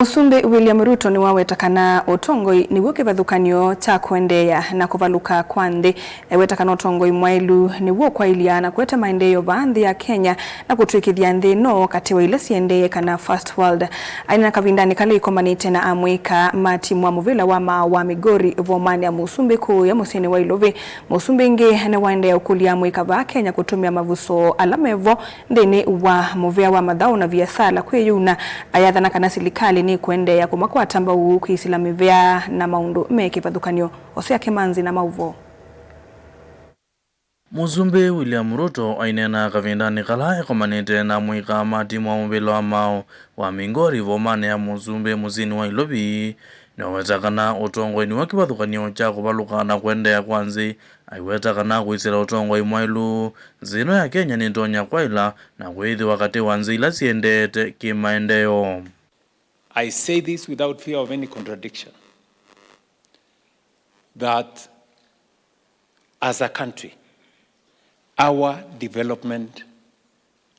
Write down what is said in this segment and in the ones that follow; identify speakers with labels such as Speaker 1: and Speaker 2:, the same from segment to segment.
Speaker 1: Musumbi William Ruto niw'o kana utongoi niw'o kivathukanio cha kuendeea na kuvaluka kwa nthi. Aiweta kana utongoi mwailu niw'o ukwailya na kuete maendeeo nthi ya Kenya na kutw'ikithya nthi no kati wa ile syendee kana first world. Aina kavindani kale ikomanite na amwika matimu wa muvila wa migori vomani ya Musumbi kuu ya musini wa ilovi. Musumbi ingi ne waendeea ukulia amwika va Kenya kutumia mavuso alamevo nthini wa muvea wa madhao na viasala kwiyuna ayathana kana silikali ni kuendeea kumakwata mbau kwisila mivea na maundu me kivathukanio osea kimanzi na mauvo.
Speaker 2: Musumbi William Ruto ainena kavindani kala ikomanite na mwika matimu wa muvila wa mao wa migori vomani ya Musumbi musini wa ilovi niwaweta kana utongoi niw'o kivathukanio cha kuvaluka na kuendeea kwa nthi. Aiweta kana kwisila utongoi mwailu zino ya Kenya ni ntonya kwailya na kwithi wakati wa nthi ila syendee kimaendeeo.
Speaker 3: I say this without fear of any contradiction, that as a country, our development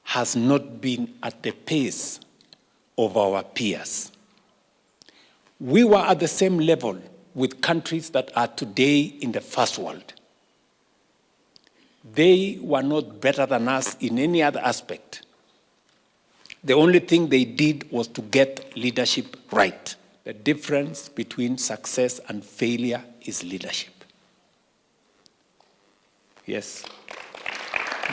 Speaker 3: has not been at the pace of our peers. We were at the same level with countries that are today in the first world. They were not better than us in any other aspect. The only thing they did was to get leadership right. The difference between success and failure is leadership. Yes.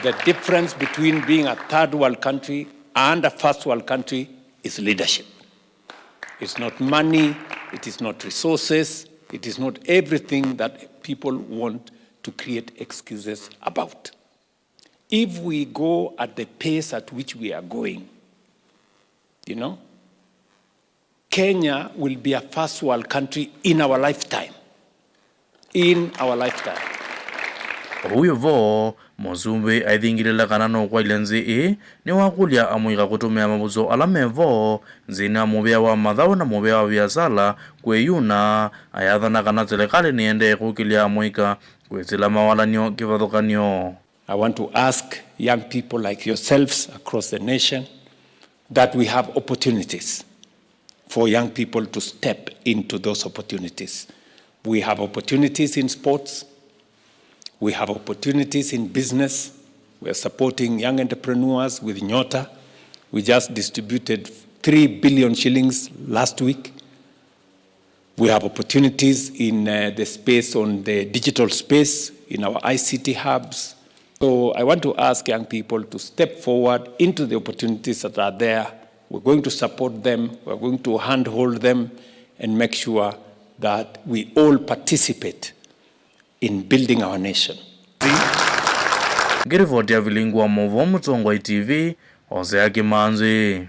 Speaker 3: The difference between being a third world country and a first world country is leadership. It's not money, it is not resources, it is not everything that people want to create excuses about. If we go at the pace at which we are going, Kenya will be a first world country in our lifetime. In our lifetime.
Speaker 2: Huyo vo, Musumbi aithingilila kana no ukwailya nthi ni wakulya amwika kutumia mavuso alamevo nzina muvea wa madhao na muvea wa viasala kwiyuna ayathana kana serikali niendee kukilya amwika kwisila mawalanio kivathukanio.
Speaker 3: I want to ask young people like yourselves across the nation that we have opportunities for young people to step into those opportunities. We have opportunities in sports. We have opportunities in business. We are supporting young entrepreneurs with Nyota. We just distributed 3 billion shillings last week. We have opportunities in the space on the digital space, in our ICT hubs. So I want to ask young people to step forward into the opportunities that are there. We're going to support them. We're going to handhold them and make sure that we all participate in building our nation.
Speaker 2: Ngirivoti ya vilingwa movo mutongoi TV, osea kimanzi.